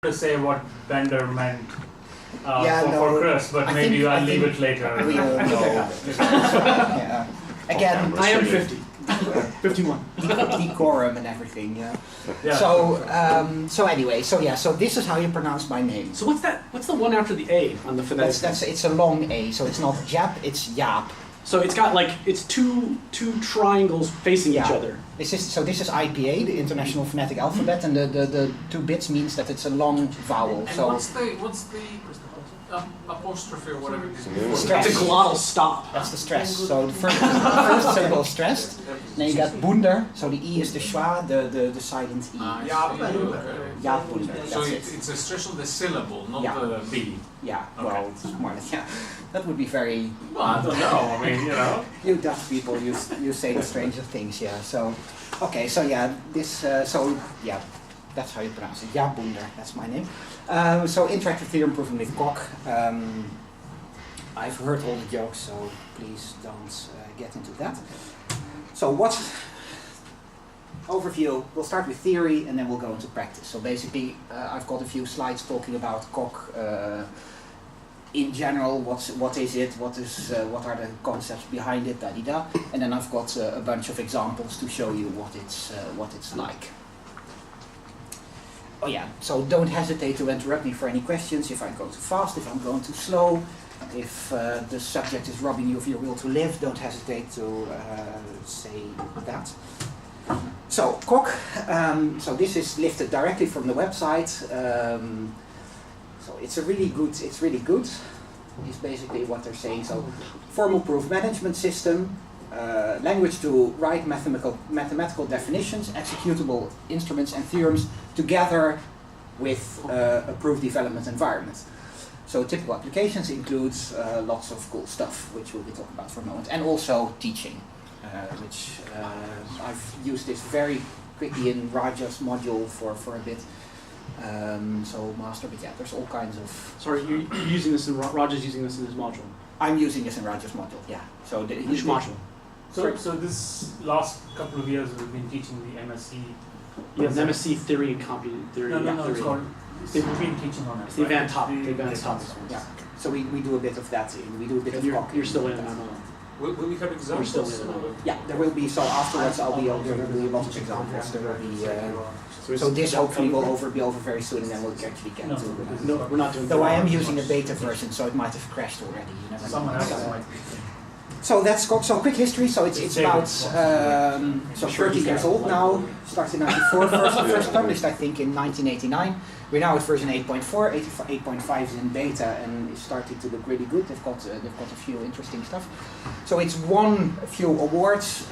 to say what Bender meant no, for Chris, but maybe I'll leave it later. We all know. Yeah. Again, I am 50. 51. Decorum and everything, yeah. Yeah. So anyway, so this is how you pronounce my name. So what's that? What's the one after the A on the phonetic? It's a long A, so it's not Jap, it's Jaap. So it's got like it's two triangles facing each other. This is IPA, the International Phonetic Alphabet, and the 2 bits means that it's a long vowel. And so what's the apostrophe or whatever it is? Stress. It's a glottal stop. That's the stress. So the first syllable is stressed. Then you got Bunder, so the E is the schwa, the silent E. Yeah, Bunder. so it's a stress on the syllable, not the B. Yeah, Okay. well, it's more or less, yeah. That would be very... Well, I don't know, I mean, you know. You Dutch people, you say the strangest things, yeah. So, okay, so yeah, this, that's how you pronounce it. Ja, Bunder, that's my name. So interactive theorem proven with Kok. I've heard all the jokes, so please don't get into that. So overview, we'll start with theory and then we'll go into practice. So basically, I've got a few slides talking about Kok in general, what is it, what are the concepts behind it, da-di-da. And then I've got a bunch of examples to show you what it's like. Oh yeah, so don't hesitate to interrupt me for any questions if I go too fast, if I'm going too slow, if the subject is robbing you of your will to live, don't hesitate to say that. So, Kok, so this is lifted directly from the website, so it's really good, is basically what they're saying. So, formal proof management system, language to write mathematical definitions, executable instruments and theorems together with a proof development environment. So typical applications includes lots of cool stuff, which we'll be talking about for a moment, and also teaching, which I've used this very quickly in Raja's module for a bit. So master, but yeah, there's all kinds of... Sorry, you're using this in Raja's using this in his module. I'm using this in Raja's module, yeah. So which module? So this last couple of years we've been teaching the MSc. You have MSc theory and computing theory. No, theory. it's called, we've been teaching on it. It's the advanced topic. The advanced topic. Yeah. So we do a bit of that. We do a bit of Kok. You're still in it. Will we have examples? You're still in it. Yeah, there will be. So afterwards, there will be a lot of examples. There will be. So this hopefully will be over very soon, and then we'll actually get to. No, we're not doing. Though I am using a beta version, so it might have crashed already. You never know. Someone else might. So that's Kok. So quick history. So it's about 30 years old now. Started in '94. First published, I think, in 1989. We're now at version 8.4. 8.5 is in beta, and it's starting to look really good. They've got a few interesting stuff. So it's won a few awards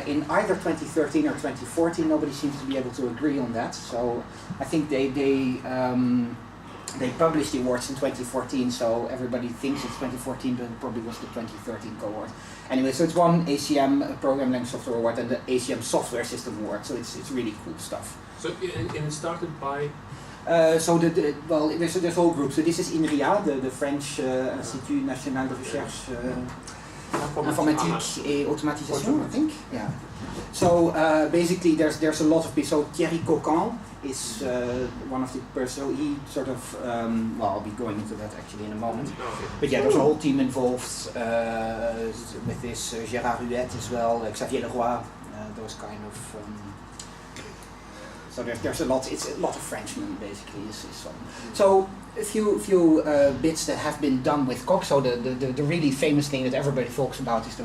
in either 2013 or 2014. Nobody seems to be able to agree on that. So I think they published the awards in 2014, so everybody thinks it's 2014, but it probably was the 2013 cohort. Anyway, so it's won ACM Program Language Software Award and the ACM Software System Award, so it's really cool stuff. So and it started by? There's a whole group. So this is INRIA, the French Institut National de Recherche Informatique et Automatisation, I think. Yeah. So basically, there's a lot of people. So Thierry Coquin is one of the persons. So he sort of, I'll be going into that actually in a moment. But yeah, there's a whole team involved with this. Gérard Huet as well, Xavier Leroy, those kind of. So there's a lot. It's a lot of Frenchmen basically. So a few bits that have been done with Kok. So the really famous thing that everybody talks about is the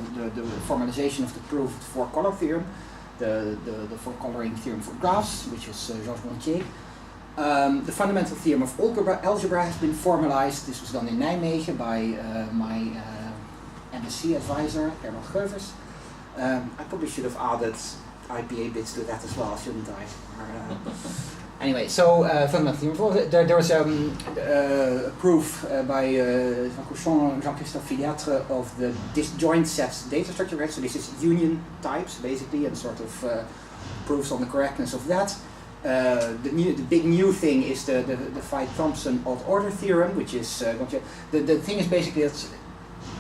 formalization of the proved four-color theorem, the four-coloring theorem for graphs, which is Georges Montier. The fundamental theorem of algebra has been formalized. This was done in Nijmegen by my MSc advisor, Herman Geuvers. I probably should have added IPA bits to that as well, shouldn't I? Anyway, so fundamental theorem. There was a proof by Jean Couchon, Jean-Christophe Filiatre of the disjoint sets data structure, right? So this is union types basically, and sort of proofs on the correctness of that. The big new thing is the Veit-Thompson odd order theorem, which is the thing is basically that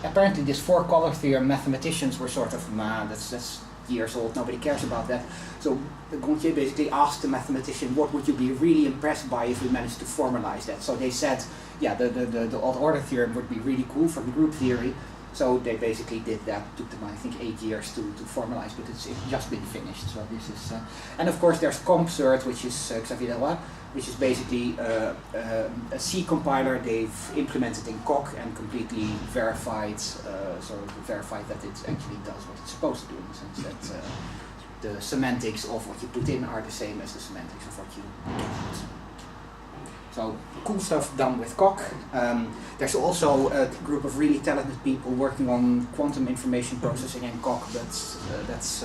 apparently this four-color theorem mathematicians were sort of that's years old, nobody cares about that. So Gontier basically asked the mathematician, what would you be really impressed by if we managed to formalize that? So they said, yeah, the odd order theorem would be really cool for the group theory. So they basically did that. Took them, I think, 8 years to formalize, but it's just been finished. So this is, and of course there's CompCert, which is Xavier Leroy, which is basically a C compiler they've implemented in Coq and completely verified, verified that it actually does what it's supposed to do, in the sense that the semantics of what you put in are the same as the semantics of what you get. So cool stuff done with Coq. There's also a group of really talented people working on quantum information processing in Coq, but that's...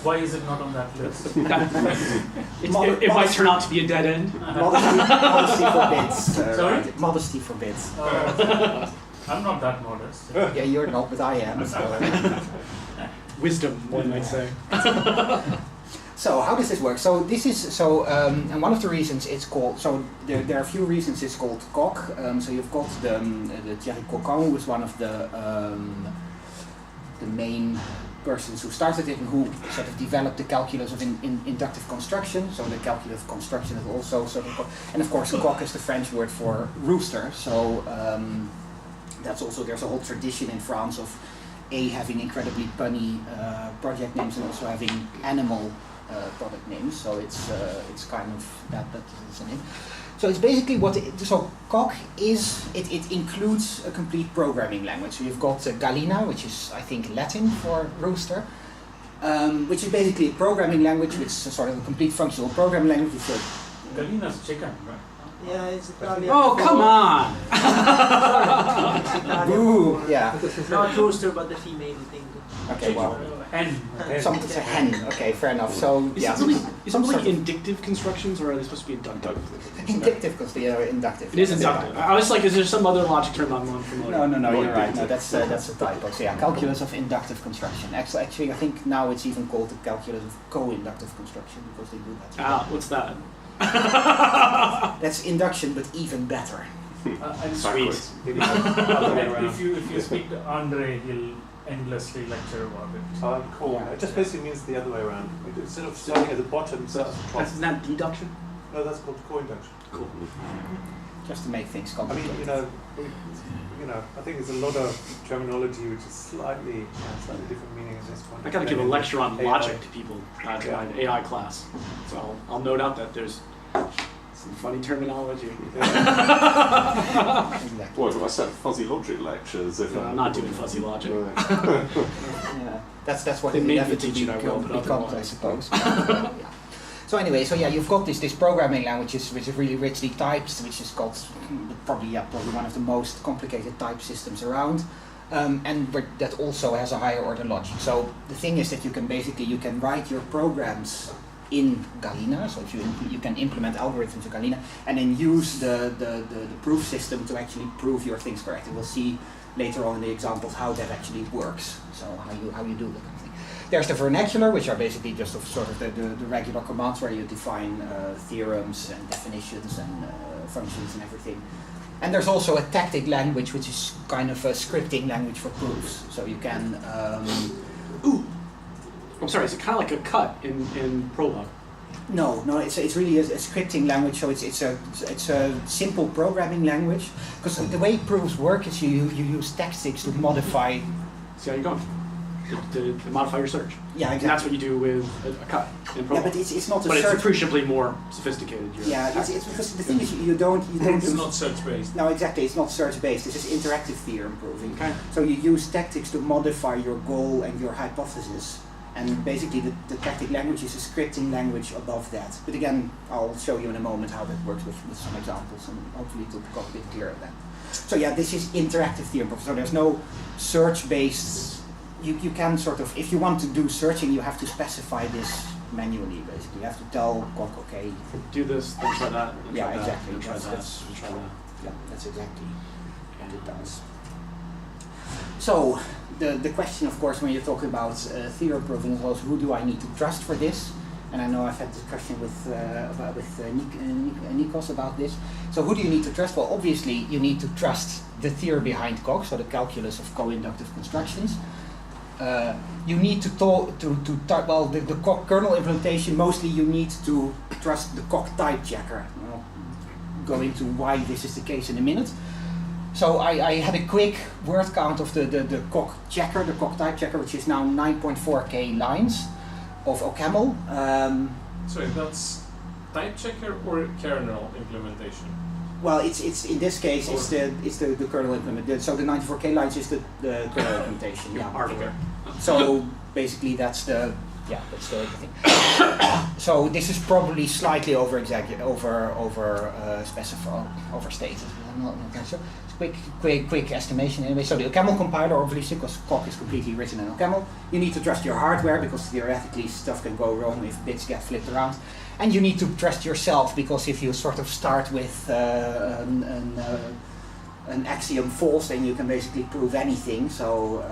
Why is it not on that list? It might turn out to be a dead end. Modesty forbids. Sorry? Modesty forbids. I'm not that modest. Yeah, you're not, but I am. So. Wisdom, one might say. So how does this work? So this is and one of the reasons it's called. So there are a few reasons it's called Coq. So you've got the Thierry Coquin, who is one of the main persons who started it and who sort of developed the calculus of inductive construction. So the calculus of construction is also sort of, and of course Coq is the French word for rooster. So that's also, there's a whole tradition in France of having incredibly punny project names and also having animal product names, so it's kind of that is in it. So it's basically so Coq is, it includes a complete programming language. So you've got Galena, which is I think Latin for rooster, which is basically a programming language, which is a sort of a complete functional programming language. Galena's chicken, right? Yeah, it's Italian. Oh, come on! Ooh, yeah. Not rooster, but the female thing. Okay, well. Hen. It's a hen. Okay, fair enough. So Is yeah. it really indictive constructions, or are they supposed to be inductive? Inductive, because they are inductive. It is inductive. I was like, is there some other logic term I'm unfamiliar? No, you're right. No, that's a typo. So yeah, calculus of inductive construction. Actually, I think now it's even called the calculus of co-inductive construction because they do that. Ah, what's that? That's induction, but even better. And Sweet. if you speak to Andre, he'll endlessly lecture about it. Oh, cool. Yeah. It just basically means the other way around. Instead of starting at the bottom, so Isn't that deduction? no, that's called co-induction. Cool. Just to make things I complicated. mean, I think there's a lot of terminology which is slightly different meaning at this point. I gotta give a lecture on AI. logic to people in my AI class. So I'll note out that there's some funny terminology. Exactly. Boy, do I set fuzzy logic lectures if I'm not doing fuzzy logic. Yeah, that's what They it made me inevitably teach it, I will, but becomes, I otherwise. suppose. Yeah. So anyway, you've got this programming language which is really richly typed, which is called probably one of the most complicated type systems around, and that also has a higher order logic. So the thing is that you can write your programs in Galena, so if you can implement algorithms in Galena, and then use the proof system to actually prove your things correctly. We'll see later on in the examples how that actually works. So how you do that kind of thing. There's the vernacular, which are basically just sort of the regular commands where you define theorems and definitions and functions and everything. And there's also a tactic language, which is kind of a scripting language for proofs. So you can. I'm sorry, is it kind of like a cut in Prolog? No, it's really a scripting language. So it's a simple programming language. Because the way proofs work is you use tactics to modify. See how you're going? To modify your search. Yeah, exactly. And that's what you do with a cut in Prolog. Yeah, but it's not a But search. it's appreciably more sophisticated. Yeah, it's because the thing is you don't It's use. not search based. No, exactly. It's not search based. This is interactive theorem proving. Okay. So you use tactics to modify your goal and your hypothesis. And basically the tactic language is a scripting language above that. But again, I'll show you in a moment how that works with some examples and hopefully it'll become a bit clearer then. So yeah, this is interactive theorem proving. So there's no search based. You can sort of, if you want to do searching, you have to specify this manually basically. You have to tell Coq, okay. Do this, then try that. Then Yeah, try exactly. That, then try that. That's- Then try that. Yeah, that's exactly what it does. So the question, of course, when you're talking about theorem proving is also who do I need to trust for this? And I know I've had discussion with Nikos about this. So who do you need to trust? Well, obviously you need to trust the theory behind Coq, so the calculus of co-inductive constructions. you need to well, the COC kernel implementation, mostly you need to trust the COC type checker. I'll go into why this is the case in a minute. So I had a quick word count of the COC checker, the COC type checker, which is now 9.4K lines of OCaml. Sorry, that's type checker or kernel implementation? Well, it's in this case it's the kernel implementation. So the 94K lines is the kernel implementation. Yeah. Hardware. So basically that's the thing. So this is probably slightly overstated. I'm not sure. Quick estimation anyway. So the OCaml compiler, obviously, because COC is completely written in OCaml, you need to trust your hardware because theoretically stuff can go wrong if bits get flipped around. And you need to trust yourself because if you sort of start with an axiom false, then you can basically prove anything. So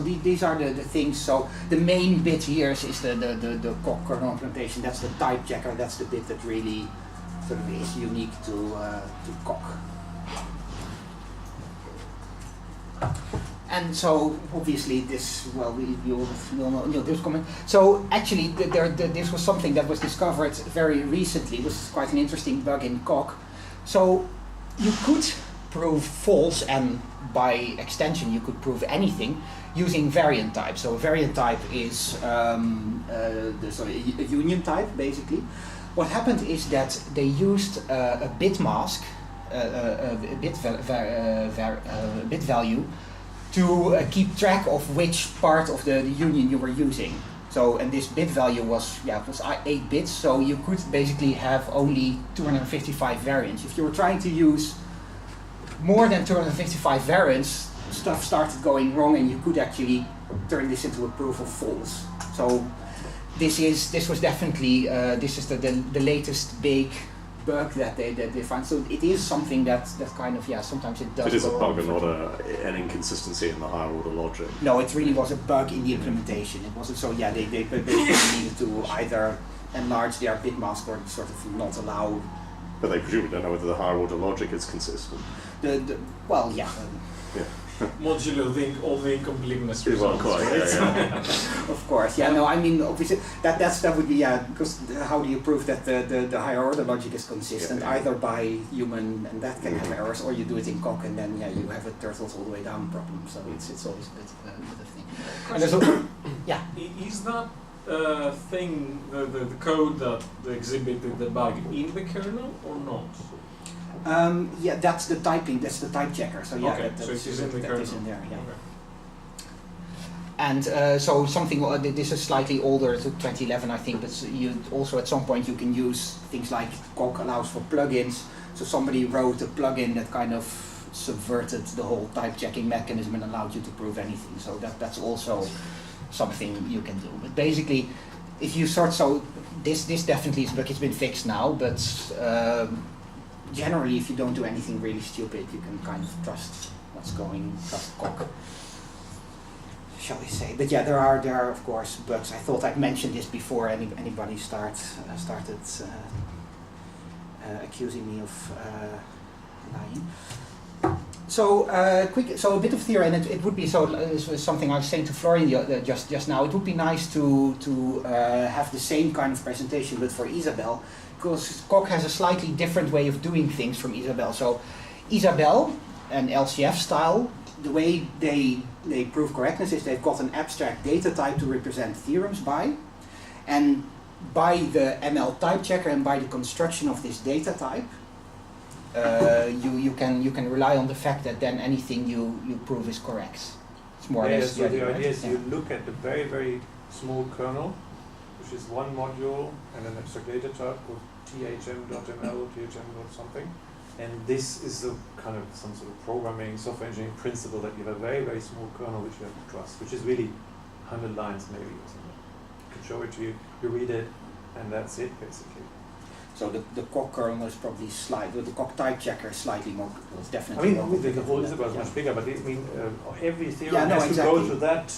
these are the things. So the main bit here is the COC kernel implementation. That's the type checker. That's the bit that really sort of is unique to COC. And so obviously this, well, we all know this comment. So actually this was something that was discovered very recently. This is quite an interesting bug in COC. So you could prove false, and by extension you could prove anything using variant type. So a variant type is a union type basically. What happened is that they used a bit mask, a bit value, to keep track of which part of the union you were using. So, and this bit value was 8 bits, so you could basically have only 255 variants. If you were trying to use more than 255 variants, stuff started going wrong and you could actually turn this into a proof of false. So this was definitely the latest big bug that they find. So it is something that kind of sometimes it does. It is a go bug and wrong. not an inconsistency in the higher order logic. No, it really was a bug in the implementation. It wasn't so. Yeah, they basically needed to either enlarge their bit mask or sort of not allow. But they presumably don't know whether the higher order logic is consistent. Modulo all the incompleteness Well, results. quite, yeah. Of course, yeah. No, I mean obviously that would be because how do you prove that the higher order logic is consistent? Yeah. Either by human, and that can have errors, or you do it in COC, and then you have a turtles all the way down problem. So it's always a bit of thing. And there's Is that thing the code that exhibited the bug in the kernel or not? That's the typing. That's the type checker. So Okay, so it is in the kernel. Is in there. Yeah. Okay. And so something, this is slightly older, to 2011 I think, but you also at some point you can use things like COC allows for plugins. So somebody wrote a plugin that kind of subverted the whole type checking mechanism and allowed you to prove anything. So that's also something you can do. But basically, if you this definitely is, but it's been fixed now, but generally if you don't do anything really stupid, you can kind of trust COC. Shall we say? But yeah, there are of course bugs. I thought I'd mentioned this before anybody started accusing me of lying. So a bit of theory, and it would be this was something I was saying to Florian just now. It would be nice to have the same kind of presentation, but for Isabelle, because COC has a slightly different way of doing things from Isabelle. So Isabelle and LCF style, the way they prove correctness is they've got an abstract data type to represent theorems by, and by the ML type checker and by the construction of this data type, you can rely on the fact that then anything you prove is correct. It's more or less. So the idea is you look at the very, very small kernel, which is one module and an abstract data type called thm.ml, thm.something. And this is a kind of some sort of programming, software engineering principle that you have a very, very small kernel which you have to trust, which is really 100 lines maybe or something. I can show it to you, you read it, and that's it basically. So the COC kernel is probably the COC type checker is slightly more, well, it's definitely I mean, more the whole complicated, Isabelle is much bigger, but every theorem Yeah, no, has to go exactly. to that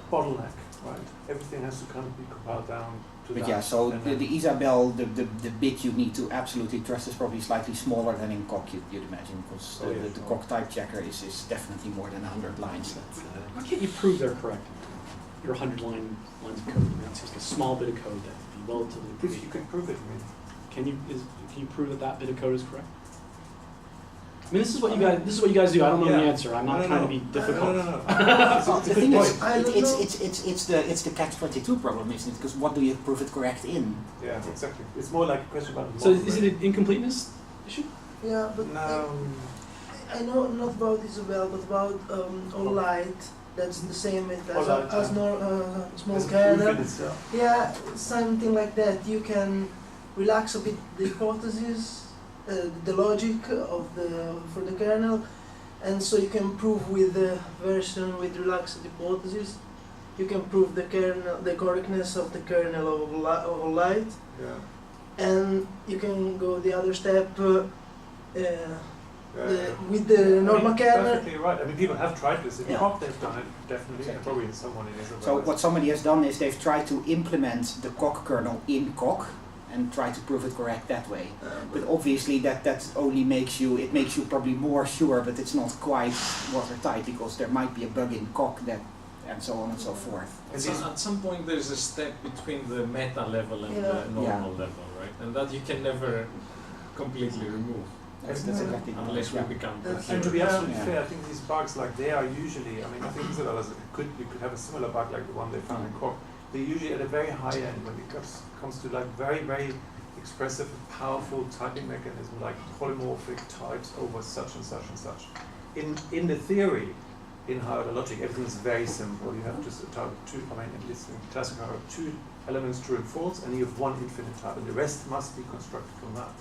bottleneck, right? Everything has to kind of be compiled down to to But that. yeah, so And the then- Isabel, the bit you need to absolutely trust is probably slightly smaller than in Coq, you'd imagine, because Oh, yeah, the sure. Coq type checker is definitely more than 100 lines. Why can't you prove they're correct? Your 100 lines of code. I mean, it's just a small bit of code that would be relatively If pretty. you can prove it, I mean. Can you prove that bit of code is correct? I mean, this is what you guys do. I don't know the Yeah. answer. I'm not No, no, trying no. to be difficult. No. Well, It's the a good thing point. is, I don't know. it's the catch-22 problem, isn't it? Because what do you prove it correct in? Yeah, exactly. It's more like a question about So model, is it right? an incompleteness issue? Yeah, but No. I know not about Isabel, but about all light. That's the same All light, as yeah. small It's a kernel. proof in itself. Yeah, something like that. You can relax a bit the hypothesis, the logic for the kernel, and so you can prove with the version with relaxed hypothesis. You can prove the correctness of the kernel of light, Yeah. and you can go the other step Yeah. with the normal kernel. Perfectly right. I mean, people have tried this. In Yeah. Coq, they've done it, definitely. Exactly. And probably in someone in Isabel. So what somebody has done is they've tried to implement the Coq kernel in Coq and try to prove it correct that way. But obviously that only makes you probably more sure, but it's not quite watertight because there might be a bug in Coq that, and so on and so forth. And So these- at some point there's a step between the meta level and the normal level, right? And that you can never completely remove That's exactly unless we yeah. become And to be absolutely Yeah. fair, I think these bugs, like they are usually, I mean, I think Isabel you could have a similar bug like the one they found in Coq. They're usually at a very high end when it comes to like very, very expressive, powerful typing mechanism, like polymorphic types over such and such and such. In the theory, in higher logic, everything is very simple. You have just a type of two, I mean, at least in classical, you have two elements, true and false, and you have one infinite type, and the rest must be constructed from that.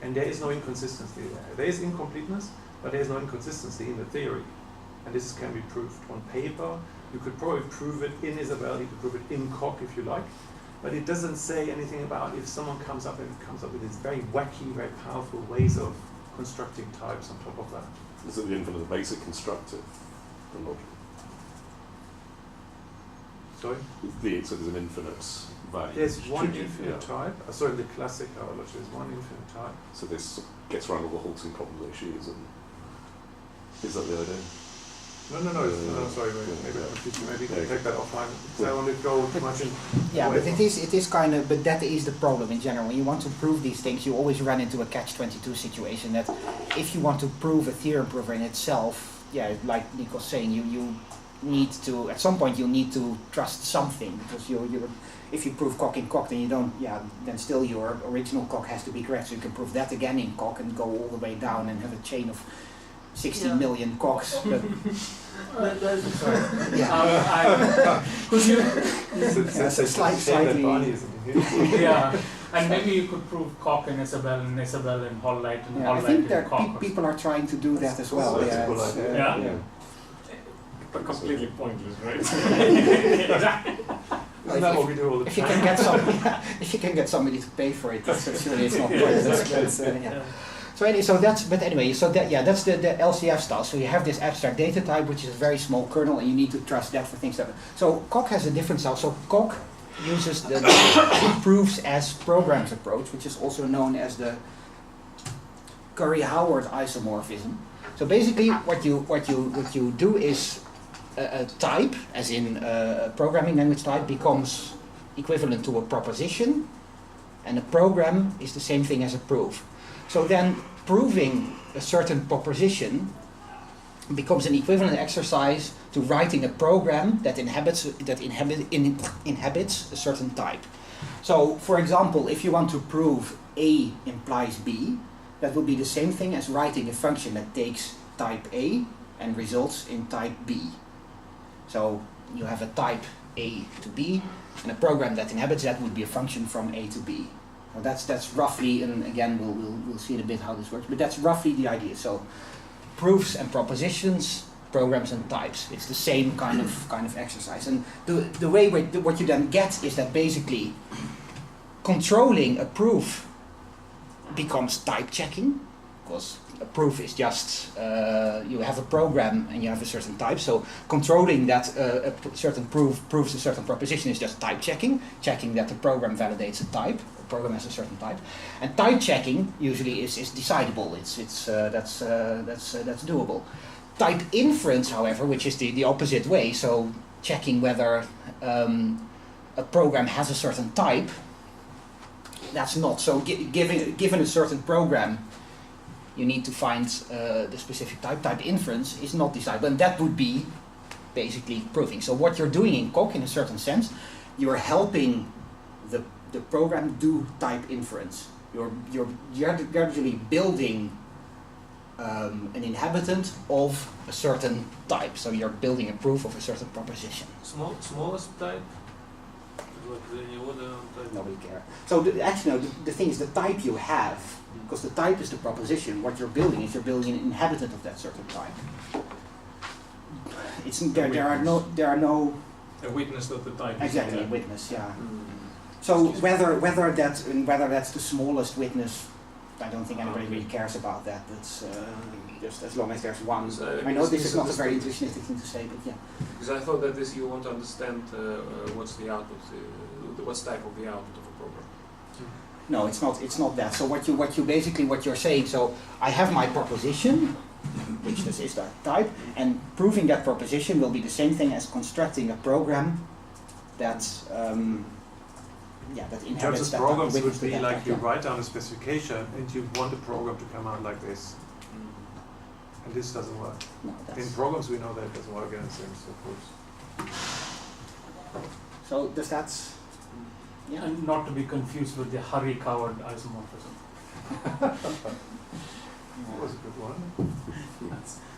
And there is no inconsistency there. There is incompleteness, but there is no inconsistency in the theory. And this can be proved on paper. You could probably prove it in Isabel, you could prove it in Coq if you like. But it doesn't say anything about if someone comes up with these very wacky, very powerful ways of constructing types on top of that. Is it the infinite, the basic constructive, the logic? Sorry? So there's an infinite value. There's one Should you- infinite yeah. type. Sorry, the classic logic is one infinite type. So this gets around all the halting problem issues, and is that the idea? No, sorry, maybe Yeah. I'm confused. Maybe you Yeah, can take that offline. So I want to go too much in. Yeah, away but from- it is kind of, but that is the problem in general. When you want to prove these things, you always run into a catch-22 situation that if you want to prove a theorem prover in itself, yeah, like Nick was saying, you need to, at some point you need to trust something, because if you prove Coq in Coq, then you don't, then still your original Coq has to be correct, so you can prove that again in Coq and go all the way down and have a chain of 16 million Coqs. But, yeah. Could you? That's a slightly- Yeah, and maybe you could prove Coq and Isabel and Hall Light and Yeah, Hall I Light think and there Coq. people are trying to do that as well. That's Yeah, a cool it's, idea. Yeah. But completely pointless, right? Exactly. Isn't that what we do all the if you time? can get if you can get somebody to pay for it, that's surely it's not pointless. But, yeah. So anyway, that's the LCF style. So you have this abstract data type, which is a very small kernel, and you need to trust that for things that. So Coq has a different style. So Coq uses the proofs as programs approach, which is also known as the Curry-Howard isomorphism. So basically, what you do is a type, as in a programming language type, becomes equivalent to a proposition, and a program is the same thing as a proof. So then proving a certain proposition becomes an equivalent exercise to writing a program that inhabits a certain type. So, for example, if you want to prove A implies B, that would be the same thing as writing a function that takes type A and results in type B. So you have a type A to B, and a program that inhabits that would be a function from A to B. So that's roughly, and again we'll see in a bit how this works, but that's roughly the idea. So proofs and propositions, programs and types. It's the same kind of exercise. And the way what you then get is that basically controlling a proof becomes type checking, because a proof is just you have a program and you have a certain type. So controlling that certain proof proves a certain proposition is just type checking, checking that the program validates a type. The program has a certain type, and type checking usually is decidable. That's doable. Type inference, however, which is the opposite way. So checking whether a program has a certain type. That's not so. Given a certain program, you need to find the specific type. Type inference is not decidable, and that would be basically proving. So what you're doing in Coq, in a certain sense, you're helping the program do type inference. You're gradually building an inhabitant of a certain type. So you're building a proof of a certain proposition. Smallest type? Like any other type? Nobody cares. So actually, no, the thing is the type you have, because the type is the proposition. What you're building is you're building an inhabitant of that certain type. It's there are no a witness that the type is exactly there. a witness. Yeah. So whether that's the smallest witness, I don't think anybody really cares about that. That's just as long as there's one. I know this is not a very intuitionistic thing to say, but yeah. Because I thought that this you want to understand what's the output, what's type of the output of a program. No, it's not that. So what you're saying. So I have my proposition, which this is that type, and proving that proposition will be the same thing as constructing a program that that In terms inhabits of that programs, type it of would be that like type, you yeah. write down a specification and you want a program to come out like this. And this doesn't work. No, In programs, we know that it doesn't work against things, of course. so does that? Yeah. And not to be confused with the hurry-covered isomorphism. That was a good one.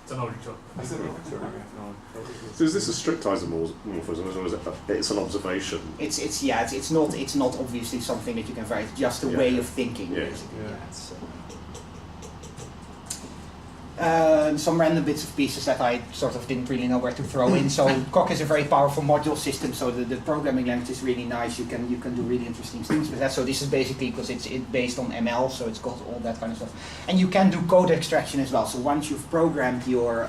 It's an old joke. Is it not? Sorry, no. So is this a strict isomorphism, or is it it's an observation? It's not obviously something that you can vary. It's just a Yeah. way of thinking, Yeah. basically. Yeah. Yeah, it's, some random bits of pieces that I sort of didn't really know where to throw in. So Coq is a very powerful module system. So the programming language is really nice. You can do really interesting things with that. So this is basically because it's based on ML, so it's got all that kind of stuff. And you can do code extraction as well. So once you've programmed your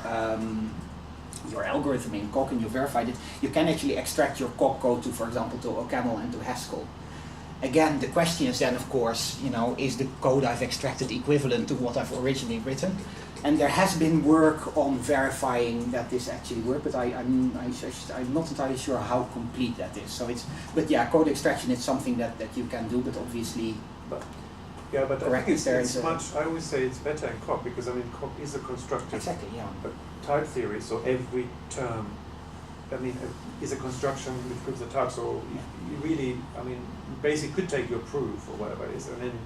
algorithm in Coq and you verified it, you can actually extract your Coq code to, for example, to OCaml and to Haskell. Again, the question is then, of course, is the code I've extracted equivalent to what I've originally written? And there has been work on verifying that this actually worked, but I'm not entirely sure how complete that is. So but yeah, code extraction is something that you can do, but obviously. Yeah, but I Correct, think there it's is a- much. I always say it's better in Coq because Coq is a constructive Exactly, yeah. type theory. So every term, is a construction which proves the type. So you really, basically could take your proof or whatever it is and then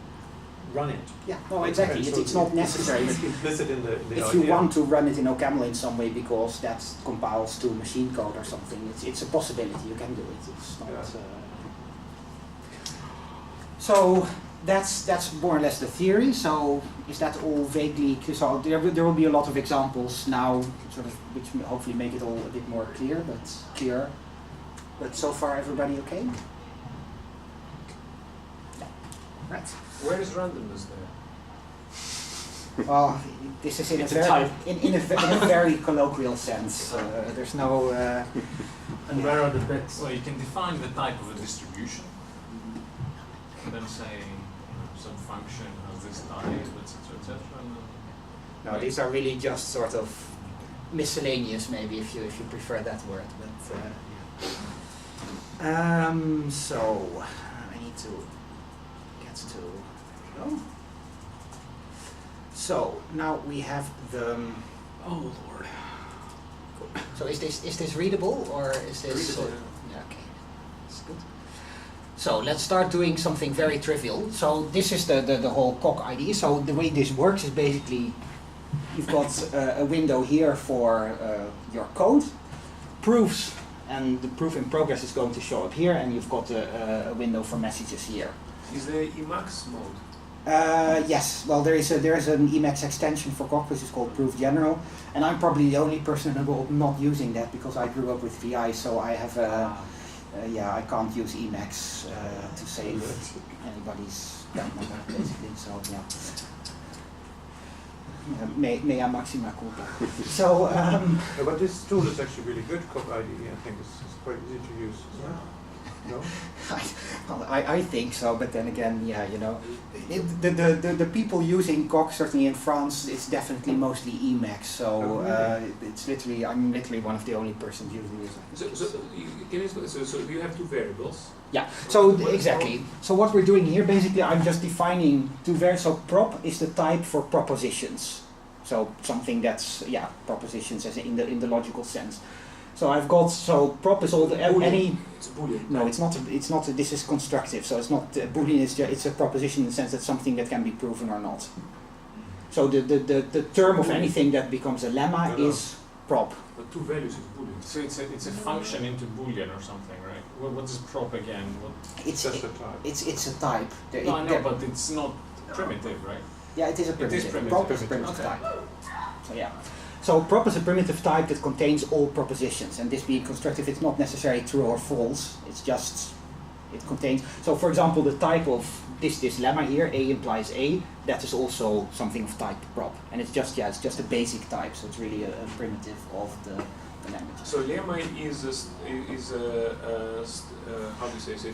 run it. Yeah, no, exactly. So It's not necessary. It's implicit in the If idea. you want to run it in OCaml in some way because that compiles to machine code or something, it's a possibility. You can do it. It's not. Yeah. So that's more or less the theory. So is that all vaguely? So there will be a lot of examples now, sort of, which hopefully make it all a bit more clear. But so far, everybody okay? Yeah. Right. Where is randomness there? Well, this is in a very colloquial sense. There's no. And where are the bits? Well, you can define the type of a distribution, and then say some function has this type, etc., etc. No, these are really just sort of miscellaneous, maybe if you prefer that word. But so I need to get to. Oh. So now we have the. Oh Lord. So is this readable or is this? Readable. Yeah, okay, that's good. So let's start doing something very trivial. So this is the whole Coq ID. So the way this works is basically you've got a window here for your code, proofs, and the proof in progress is going to show up here, and you've got a window for messages here. Is there Emacs mode? Yes, well there is an Emacs extension for Coq which is called Proof General, and I'm probably the only person in the world not using that because I grew up with VI, so I have I can't use Emacs to save anybody's account number basically. So yeah. mea maxima culpa. So, No, but this tool is actually really good. ToCAI, I think it's quite easy to use, isn't it? No? I think so, but then again, yeah, you know, the people using COC, certainly in France, it's definitely mostly Emacs. So it's literally, I'm literally one of the only persons using it. So you have two variables. Yeah. So exactly. So what we're doing here, basically, I'm just defining two variables. So prop is the type for propositions. So something that's propositions as in the logical sense. So I've got prop is all the any. It's a Boolean. No, it's not. It's not. This is constructive. So it's not Boolean. It's a proposition in the sense that something that can be proven or not. So the term of anything that becomes a lemma is prop. But two values is Boolean. So it's a function into Boolean or something, right? What is prop again? It's just a type. It's a type. No, I know, but it's not primitive, right? Yeah, it is a primitive. It is primitive. Prop is a primitive Okay. type. So yeah. So prop is a primitive type that contains all propositions, and this being constructive, it's not necessarily true or false. It's just it contains. So for example, the type of this lemma here, A implies A, that is also something of type prop, and it's just a basic type. So it's really a primitive of the language. So lemma is how do you say it?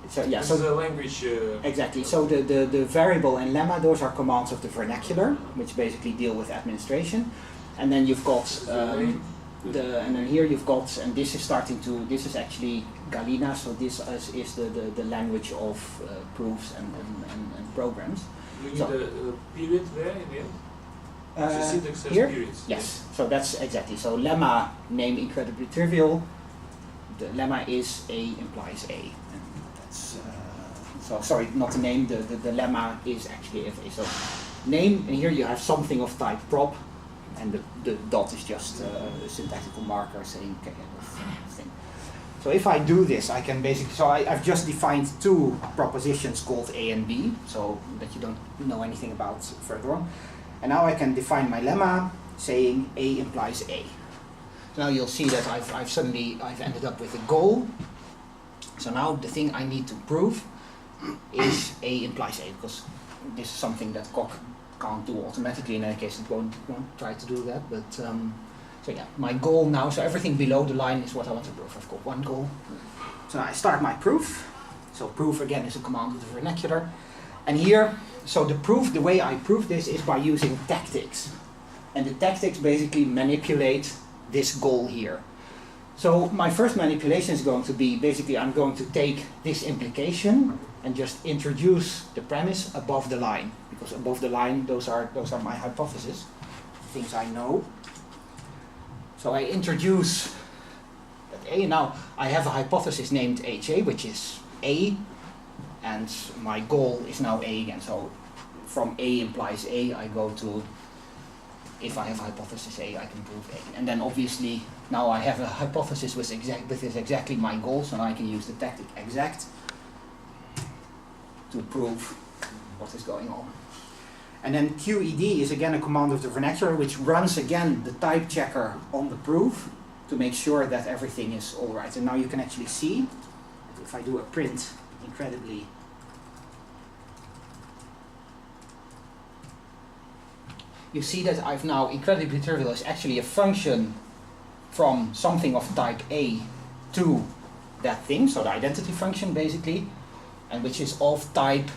It's a language. Exactly. So the variable and lemma, those are commands of the vernacular, which basically deal with administration. And then you've got and then here you've got, and this is actually Galena. So this is the language of proofs and programs. You need a period there in the end. The syntax has here? periods. Yes. So that's exactly. So lemma, name incredibly trivial. The lemma is A implies A. And that's, so sorry, not the name. The lemma is actually FA. So name, and here you have something of type prop, and the dot is just a syntactical marker saying thing. So if I do this, I can basically. So I've just defined two propositions called A and B, so that you don't know anything about further on. And now I can define my lemma saying A implies A. So now you'll see that I've ended up with a goal. So now the thing I need to prove is A implies A, because this is something that COC can't do automatically. In any case, it won't try to do that. But so yeah, my goal now. So everything below the line is what I want to prove. I've got one goal. So I start my proof. So proof again is a command of the vernacular, and here. So the way I prove this is by using tactics. And the tactics basically manipulate this goal here. So my first manipulation is going to be, basically I'm going to take this implication and just introduce the premise above the line. Because above the line, those are my hypotheses, things I know. So I introduce that A. Now I have a hypothesis named HA, which is A. And my goal is now A again. So from A implies A, I go to, if I have a hypothesis A, I can prove A. And then obviously, now I have a hypothesis with is exactly my goal, so now I can use the tactic exact to prove what is going on. And then QED is again a command of the vernacular, which runs again the type checker on the proof to make sure that everything is all right. And now you can actually see, if I do a print incredibly, you see that I've now incredibly trivial is actually a function from something of type A to that thing, so the identity function basically, and which is of type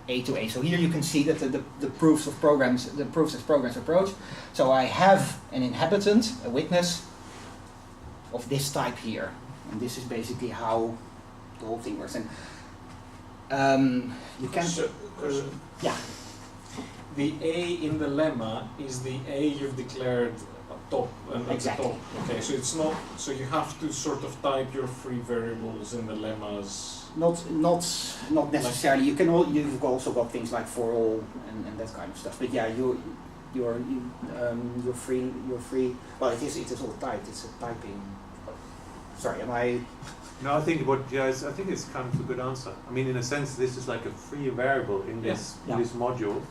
A to A. So here you can see that the proofs of programs, the proofs as programs approach. So I have an inhabitant, a witness of this type here, and this is basically how the whole thing works. And you can yeah. The A in the lemma is the A you've declared top and exactly. at the top. Okay, so it's not. So you have to sort of type your free variables in the lemmas. Not necessarily. You can you've also got things like for all and that kind of stuff. But yeah, you're free. Well, it is all typed. It's a typing. Sorry, am I? No, I think I think it's kind of a good answer. I mean, in a sense, this is like a free variable in this module,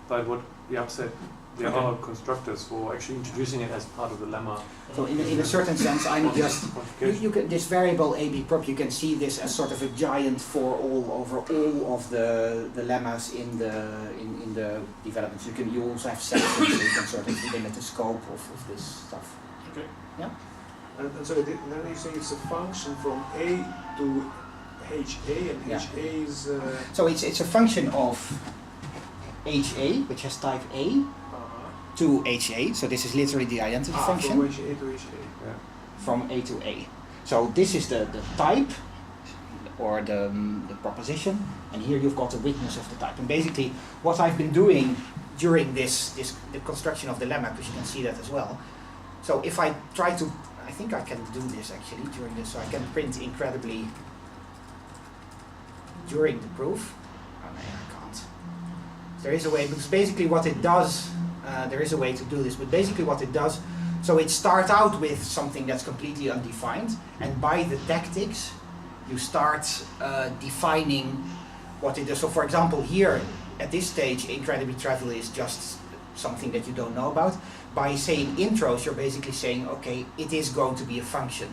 by what Jaap said. There Okay. are constructors for actually introducing it as part of the lemma. So in a certain sense, I'm just you can this variable AB prop. You can see this as sort of a giant for all over all of the lemmas in the developments. You also have sections, so you can sort of limit the scope of this stuff. Okay. Yeah. And so then you say it's a function from A to HA, and Yeah. HA is So it's a function of HA, which has type A, to HA. So this is literally the identity function. from HA to HA. Yeah. From A to A. So this is the type or the proposition, and here you've got the witness of the type. And basically what I've been doing during the construction of the lemma, because you can see that as well. So if I try to, I think I can do this actually during this, so I can print incredibly during the proof. Oh no, I can't. There is a way, because basically what it does, there is a way to do this, but basically what it does, so it starts out with something that's completely undefined, and by the tactics you start defining what it is. So for example here, at this stage, incredibly trivial is just something that you don't know about. By saying intros, you're basically saying, okay, it is going to be a function.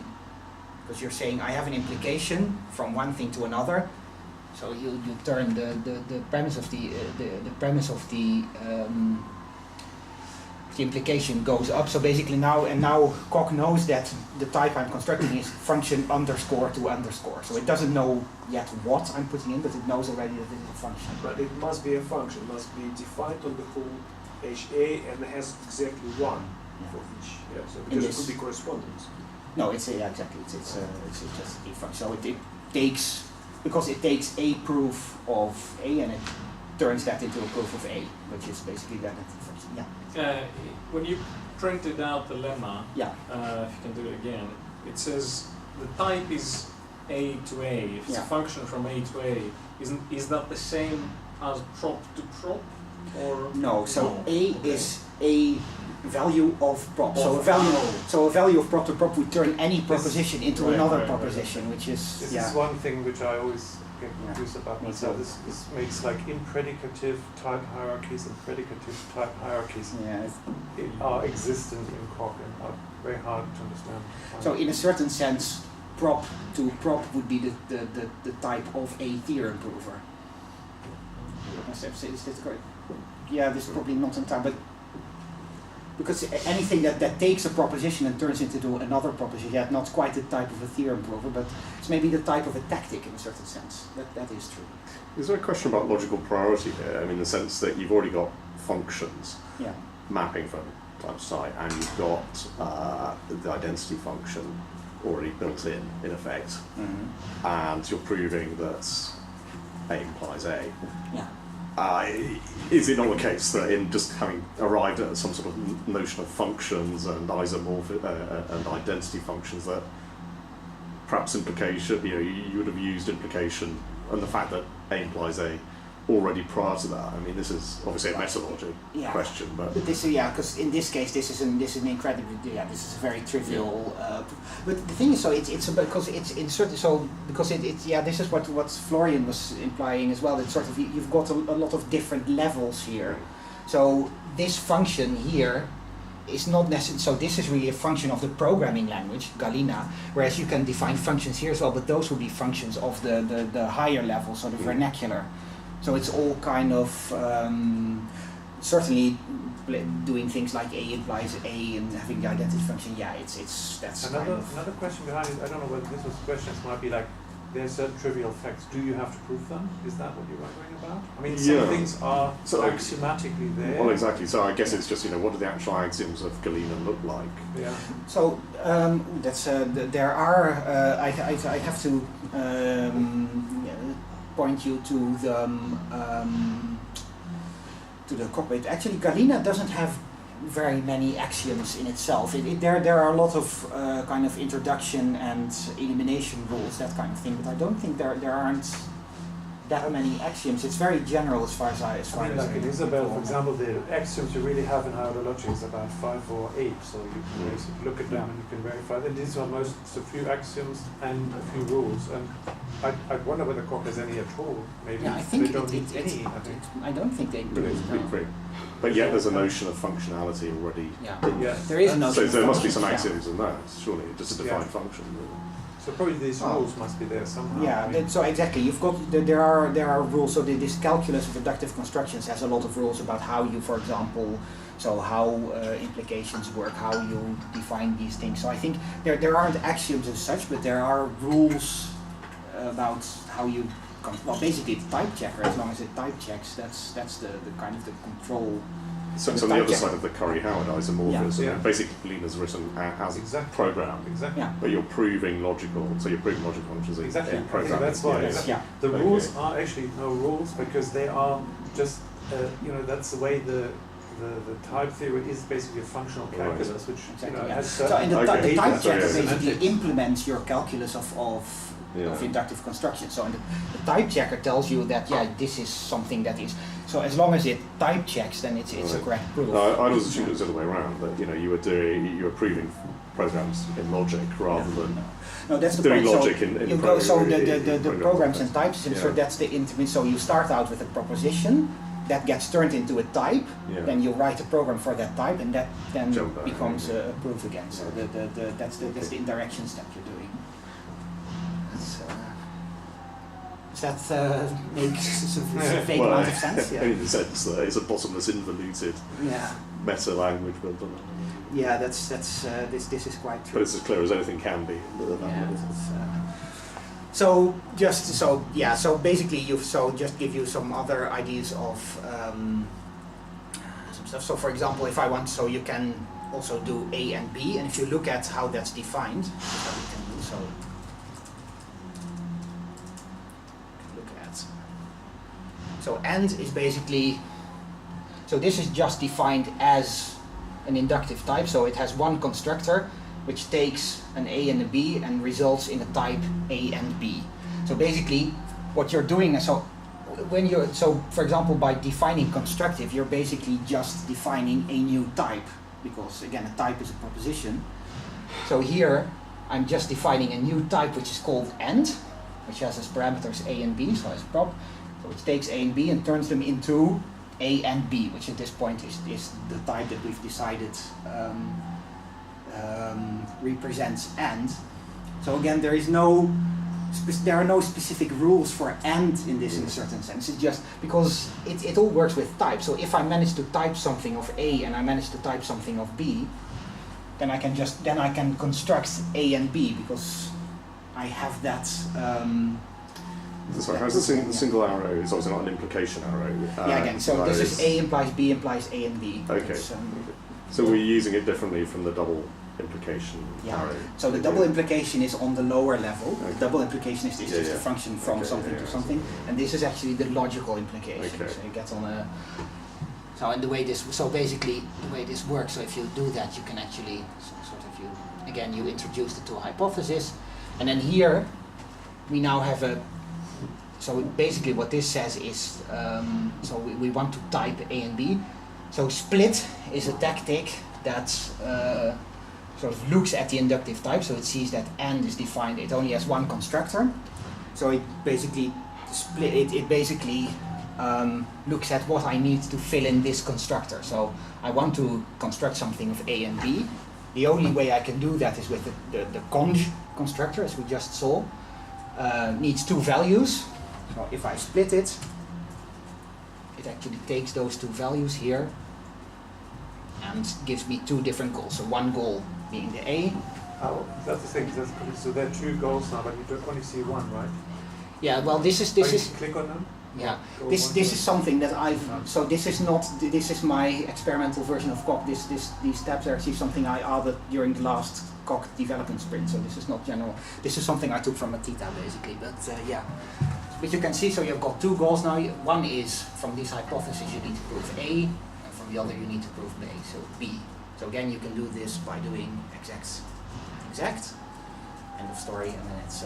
Because you're saying, I have an implication from one thing to another. So you turn the premise of the implication goes up. So basically now Coq knows that the type I'm constructing is function underscore to underscore. So it doesn't know yet what I'm putting in, but it knows already that it is a function. But it must be a function, it must be defined on the whole HA and has exactly one for each. Yeah, so because it could be correspondence. No, it's exactly. It's just a function. So it takes, because it takes a proof of A and it turns that into a proof of A, which is basically that function. Yeah. When you printed out the lemma, Yeah. if you can do it again, it says the type is A to A. If it's Yeah. a function from A to A, is that the same as prop to prop, or No. So no? A Okay. is a value of prop. So a Of value. prop. So a value of prop to prop would turn any proposition into Right, another right, right. proposition, which is This yeah. is one thing which I always get confused about Me myself. too. This makes like impredicative type hierarchies and predicative type hierarchies Yeah. are existent in Coq and are very hard to understand. So in a certain sense, prop to prop would be the type of a theorem prover. Is this correct? Yeah, this is probably not in time, but because anything that takes a proposition and turns it into another proposition, yeah, not quite the type of a theorem prover, but it's maybe the type of a tactic in a certain sense. That is true. Is there a question about logical priority here? I mean, in the sense that you've already got functions Yeah. mapping from type to type, and you've got the identity function already built in effect, Mm-hmm. and you're proving that A implies A. Yeah. Is it not the case that in just having arrived at some sort of notion of functions and isomorphic and identity functions, that perhaps implication, you would have used implication and the fact that A implies A already prior to that? I mean, this is obviously a methodology Yeah. question, but But this, yeah, because in this case, this is an incredibly, this is a very trivial. But the thing is, so it's because it's in certain, so because this is what Florian was implying as well. It's sort of you've got a lot of different levels here. So this function here is not necessarily. So this is really a function of the programming language, Galena. Whereas you can define functions here as well, but those would be functions of the higher level, so the vernacular. So it's all kind of certainly doing things like A implies A and having the identity function. Yeah, that's kind of. Another question behind it, I don't know whether this was a question, it might be like, there are certain trivial facts, do you have to prove them? Is that what you're wondering about? I mean, some Yeah. things are So- axiomatically there. well, exactly. So I guess it's just what do the actual axioms of Galena look like? Yeah. So that's there are. I have to point you to the cockpit. Actually, Galena doesn't have very many axioms in itself. There are a lot of kind of introduction and elimination rules, that kind of thing. But I don't think there aren't that many axioms. It's very general as far as I. I mean, like in Isabel, for example, the axioms you really have in hierology is about 5 or 8, so you can basically look at them and you can verify them. These are most a few axioms and a few rules, and I wonder whether Coq has any at all. Maybe Yeah, I think they don't it, need it, any. it, I think. I don't think they do. Really, No. pretty But yet there's a notion of functionality already. Yeah. Yeah. There is no. So there must be some Yeah. axioms in that, surely, just a defined Yeah. function. So probably these Oh. rules must be there somehow. Yeah, I mean, so exactly. You've got there are rules. So this calculus of inductive constructions has a lot of rules about how you, for example, so how implications work, how you define these things. So I think there aren't axioms as such, but there are rules about how you. Well, basically, it's type checker. As long as it type checks, that's the kind of the control. So it's The on the type other checker. side of the Curry-Howard isomorphism. Yeah. Basically, Lena's written as exactly. program, Exactly. Yeah. but you're proving logical. So you're proving logical functions Exactly. in I think programming. that's why. Yeah. Exactly. Yeah. The Okay. rules are actually no rules because they are just, that's the way the type theory is basically a functional Right. calculus, which Exactly, yeah. has So certain in the, Okay. the type Yeah, checker yeah. basically semantics. implements your calculus of Yeah. inductive construction. So in the type checker tells you that this is something that is. So as long as it type checks, then it's a Right. correct proof. No, I always assumed it was the other way around. That you were proving programs in logic rather than No, that's the doing point. logic So in you go. So the program programs and context. type systems. So Yeah. that's the intermediate. So you start out with a proposition that gets turned into a type. Yeah. Then you write a program for that type, and that then Jump back, becomes yeah. a proof again. So that's the indirection step you're doing. Does that make a vague Well, amount of sense? Yeah. in the sense that it's a bottomless involuted Yeah. meta language built on it. Yeah, this is quite But true. it's as clear as anything can be. Yeah, so so basically just give you some other ideas of some stuff. So for example, if I want, so you can also do A and B, and if you look at how that's defined, this is what we can do. So look at. So AND is basically, so this is just defined as an inductive type, so it has one constructor which takes an A and a B and results in a type A and B. So basically what you're doing is, so for example, by defining constructive, you're basically just defining a new type, because again a type is a proposition. So here I'm just defining a new type which is called AND, which has as parameters A and B, so as prop. So it takes A and B and turns them into A and B, which at this point is the type that we've decided represents AND. So again, there are no specific rules for AND in this in a certain sense. It's just because it all works with type. So if I manage to type something of A and I manage to type something of B, then I can construct A and B because I have that. Sorry, how's the single arrow is obviously not an implication arrow. Yeah, again, so this is A implies B implies A and B. Okay. So we're using it differently from the double implication Yeah. arrow. So the double implication is on the lower level. Okay. The double implication is just Yeah. a function from Okay, something yeah, to yeah. something, and this is actually the logical implication. Okay. So you get on a. So and basically the way this works. So if you do that, you can actually you introduce the two hypotheses, and then here we now have a. So basically what this says is, so we want to type A and B. So split is a tactic that sort of looks at the inductive type, so it sees that AND is defined, it only has one constructor. So it basically looks at what I need to fill in this constructor. So I want to construct something of A and B. The only way I can do that is with the conj constructor, as we just saw. Needs two values. So if I split it, it actually takes those two values here and gives me two different goals. So one goal being the A. Oh, that's the thing. So there are two goals now, but you don't only see one, right? Yeah, well, this is Click on them. yeah. Goal This one, is something that I've. So this is my experimental version of COC. These steps are actually something I added during the last COC development sprint. So this is not general. This is something I took from a Tita basically. But yeah. But you can see, so you've got two goals now. One is from these hypotheses you need to prove A, and from the other you need to prove B. So B. So again, you can do this by doing exact. End of story, and then it's.